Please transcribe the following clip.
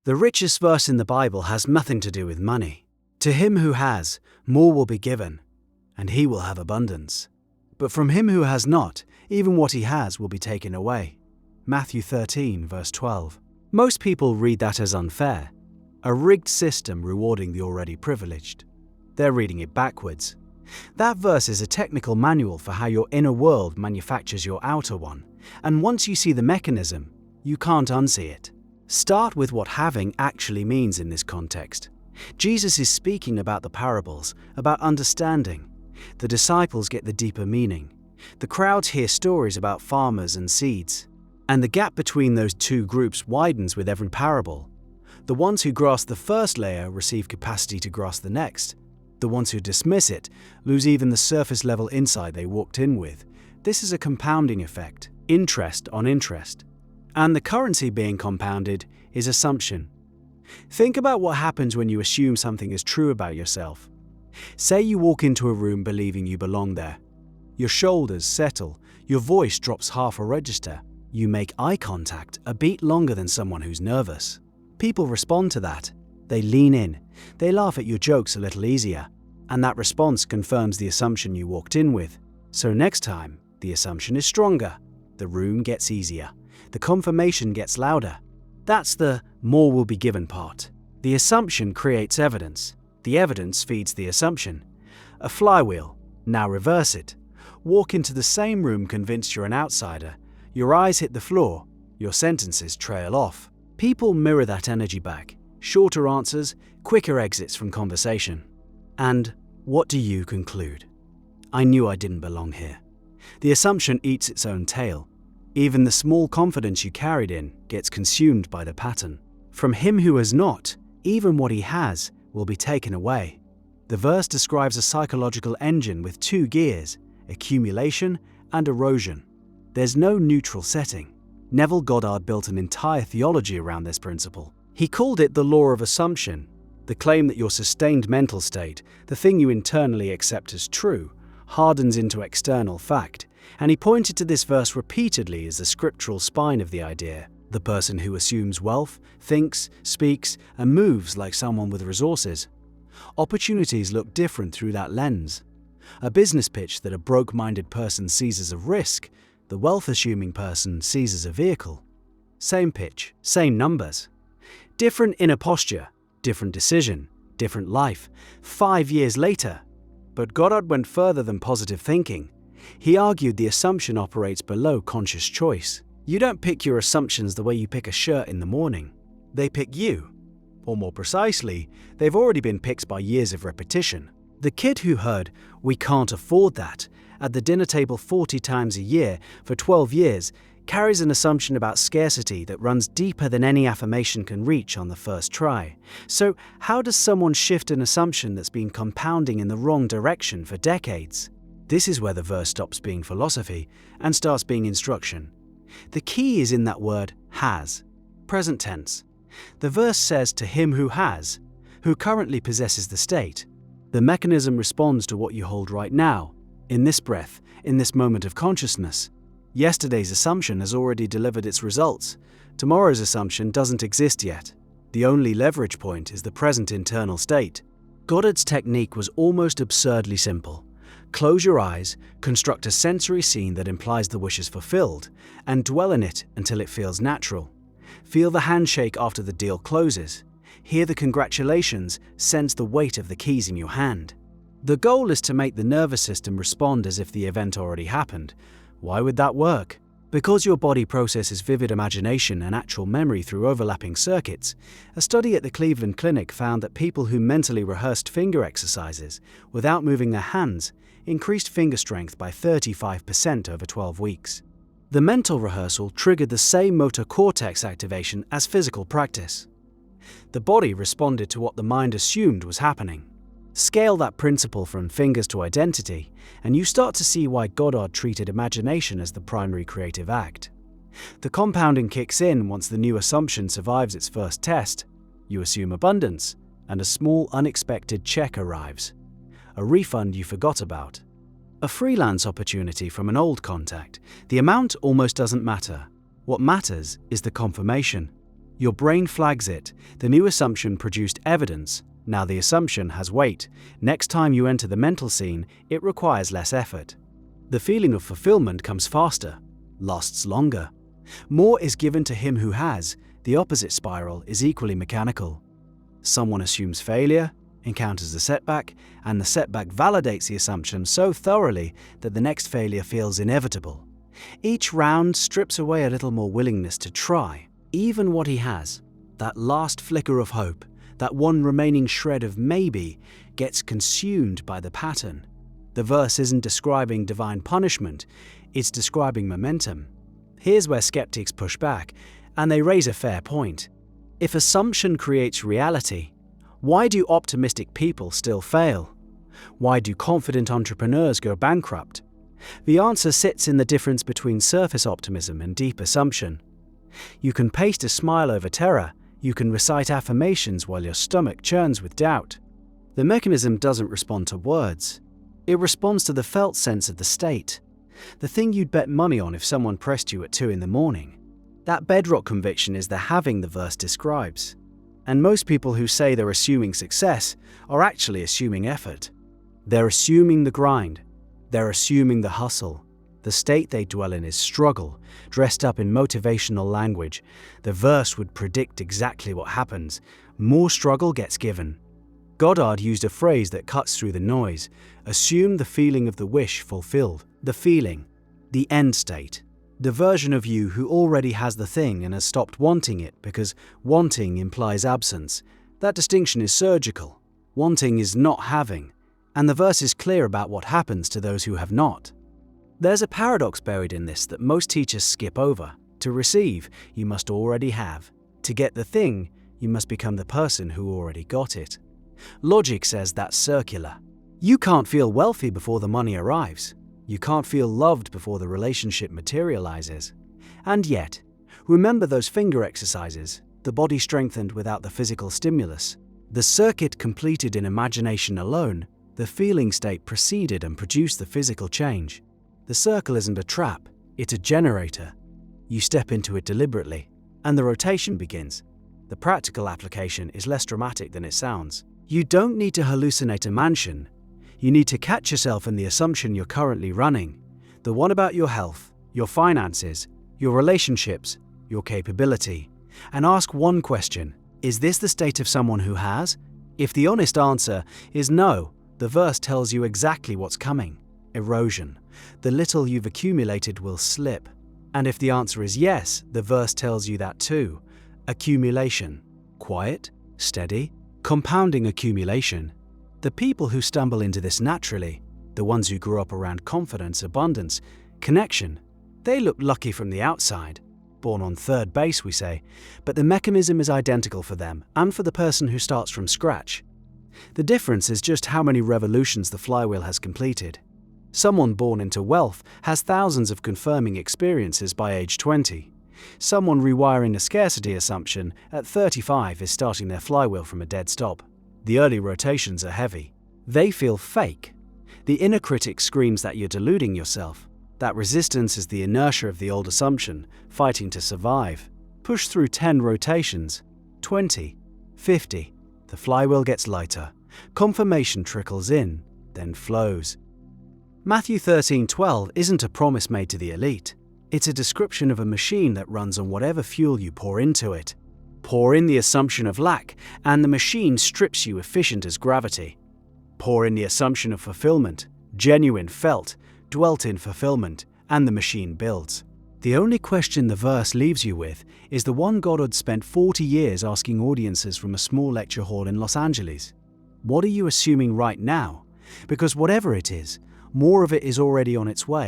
The richest verse in the Bible has nothing to do with money. To him who has, more will be given, and he will have abundance. But from him who has not, even what he has will be taken away. Matthew 13, verse 12. Most people read that as unfair, a rigged system rewarding the already privileged. They're reading it backwards. That verse is a technical manual for how your inner world manufactures your outer one, and once you see the mechanism, you can't unsee it. Start with what having actually means in this context. Jesus is speaking about the parables, about understanding. The disciples get the deeper meaning. The crowds hear stories about farmers and seeds. And the gap between those two groups widens with every parable. The ones who grasp the first layer receive capacity to grasp the next. The ones who dismiss it lose even the surface level insight they walked in with. This is a compounding effect, interest on interest. And the currency being compounded is assumption. Think about what happens when you assume something is true about yourself. Say you walk into a room believing you belong there. Your shoulders settle, your voice drops half a register. You make eye contact a beat longer than someone who's nervous. People respond to that. They lean in. They laugh at your jokes a little easier. And that response confirms the assumption you walked in with. So next time, the assumption is stronger. The room gets easier. The confirmation gets louder. That's the more will be given part. The assumption creates evidence. The evidence feeds the assumption. A flywheel. Now reverse it. Walk into the same room convinced you're an outsider. Your eyes hit the floor. Your sentences trail off. People mirror that energy back. Shorter answers, quicker exits from conversation. And what do you conclude? I knew I didn't belong here. The assumption eats its own tail. Even the small confidence you carried in gets consumed by the pattern. From him who has not, even what he has will be taken away. The verse describes a psychological engine with two gears, accumulation and erosion. There's no neutral setting. Neville Goddard built an entire theology around this principle. He called it the law of assumption, the claim that your sustained mental state, the thing you internally accept as true, hardens into external fact. And he pointed to this verse repeatedly as the scriptural spine of the idea. The person who assumes wealth, thinks, speaks, and moves like someone with resources. Opportunities look different through that lens. A business pitch that a broke-minded person sees as a risk, the wealth-assuming person sees as a vehicle. Same pitch, same numbers. Different inner posture, different decision, different life, 5 years later. But Goddard went further than positive thinking. He argued the assumption operates below conscious choice. You don't pick your assumptions the way you pick a shirt in the morning. They pick you. Or more precisely, they've already been picked by years of repetition. The kid who heard, "We can't afford that," at the dinner table 40 times a year for 12 years carries an assumption about scarcity that runs deeper than any affirmation can reach on the first try. So how does someone shift an assumption that's been compounding in the wrong direction for decades? This is where the verse stops being philosophy and starts being instruction. The key is in that word has, present tense. The verse says to him who has, who currently possesses the state. The mechanism responds to what you hold right now, in this breath, in this moment of consciousness. Yesterday's assumption has already delivered its results. Tomorrow's assumption doesn't exist yet. The only leverage point is the present internal state. Goddard's technique was almost absurdly simple. Close your eyes, construct a sensory scene that implies the wish is fulfilled, and dwell in it until it feels natural. Feel the handshake after the deal closes. Hear the congratulations, sense the weight of the keys in your hand. The goal is to make the nervous system respond as if the event already happened. Why would that work? Because your body processes vivid imagination and actual memory through overlapping circuits. A study at the Cleveland Clinic found that people who mentally rehearsed finger exercises without moving their hands increased finger strength by 35% over 12 weeks. The mental rehearsal triggered the same motor cortex activation as physical practice. The body responded to what the mind assumed was happening. Scale that principle from fingers to identity, and you start to see why Goddard treated imagination as the primary creative act. The compounding kicks in once the new assumption survives its first test. You assume abundance, and a small unexpected check arrives. A refund you forgot about. A freelance opportunity from an old contact. The amount almost doesn't matter. What matters is the confirmation. Your brain flags it. The new assumption produced evidence. Now the assumption has weight. Next time you enter the mental scene, it requires less effort. The feeling of fulfillment comes faster, lasts longer. More is given to him who has. The opposite spiral is equally mechanical. Someone assumes failure, encounters a setback, and the setback validates the assumption so thoroughly that the next failure feels inevitable. Each round strips away a little more willingness to try. Even what he has, that last flicker of hope, that one remaining shred of maybe, gets consumed by the pattern. The verse isn't describing divine punishment, it's describing momentum. Here's where skeptics push back, and they raise a fair point. If assumption creates reality, why do optimistic people still fail? Why do confident entrepreneurs go bankrupt? The answer sits in the difference between surface optimism and deep assumption. You can paste a smile over terror, you can recite affirmations while your stomach churns with doubt. The mechanism doesn't respond to words. It responds to the felt sense of the state. The thing you'd bet money on if someone pressed you at 2 a.m. That bedrock conviction is the having the verse describes. And most people who say they're assuming success are actually assuming effort. They're assuming the grind. They're assuming the hustle. The state they dwell in is struggle, dressed up in motivational language. The verse would predict exactly what happens. More struggle gets given. Goddard used a phrase that cuts through the noise. Assume the feeling of the wish fulfilled. The feeling. The end state. The version of you who already has the thing and has stopped wanting it because wanting implies absence. That distinction is surgical. Wanting is not having. And the verse is clear about what happens to those who have not. There's a paradox buried in this that most teachers skip over. To receive, you must already have. To get the thing, you must become the person who already got it. Logic says that's circular. You can't feel wealthy before the money arrives. You can't feel loved before the relationship materializes. And yet, remember those finger exercises, the body strengthened without the physical stimulus. The circuit completed in imagination alone, the feeling state preceded and produced the physical change. The circle isn't a trap, it's a generator. You step into it deliberately, and the rotation begins. The practical application is less dramatic than it sounds. You don't need to hallucinate a mansion. You need to catch yourself in the assumption you're currently running, the one about your health, your finances, your relationships, your capability, and ask one question: is this the state of someone who has? If the honest answer is no, the verse tells you exactly what's coming: erosion. The little you've accumulated will slip. And if the answer is yes, the verse tells you that too: accumulation. Quiet, steady, compounding accumulation. The people who stumble into this naturally, the ones who grew up around confidence, abundance, connection, they look lucky from the outside. Born on third base, we say, but the mechanism is identical for them and for the person who starts from scratch. The difference is just how many revolutions the flywheel has completed. Someone born into wealth has thousands of confirming experiences by age 20. Someone rewiring a scarcity assumption at 35 is starting their flywheel from a dead stop. The early rotations are heavy. They feel fake. The inner critic screams that you're deluding yourself. That resistance is the inertia of the old assumption, fighting to survive. Push through 10 rotations, 20, 50. The flywheel gets lighter. Confirmation trickles in, then flows. Matthew 13:12 isn't a promise made to the elite. It's a description of a machine that runs on whatever fuel you pour into it. Pour in the assumption of lack, and the machine strips you efficient as gravity. Pour in the assumption of fulfillment, genuine, felt, dwelt in fulfillment, and the machine builds. The only question the verse leaves you with is the one Goddard spent 40 years asking audiences from a small lecture hall in Los Angeles. What are you assuming right now? Because whatever it is, more of it is already on its way.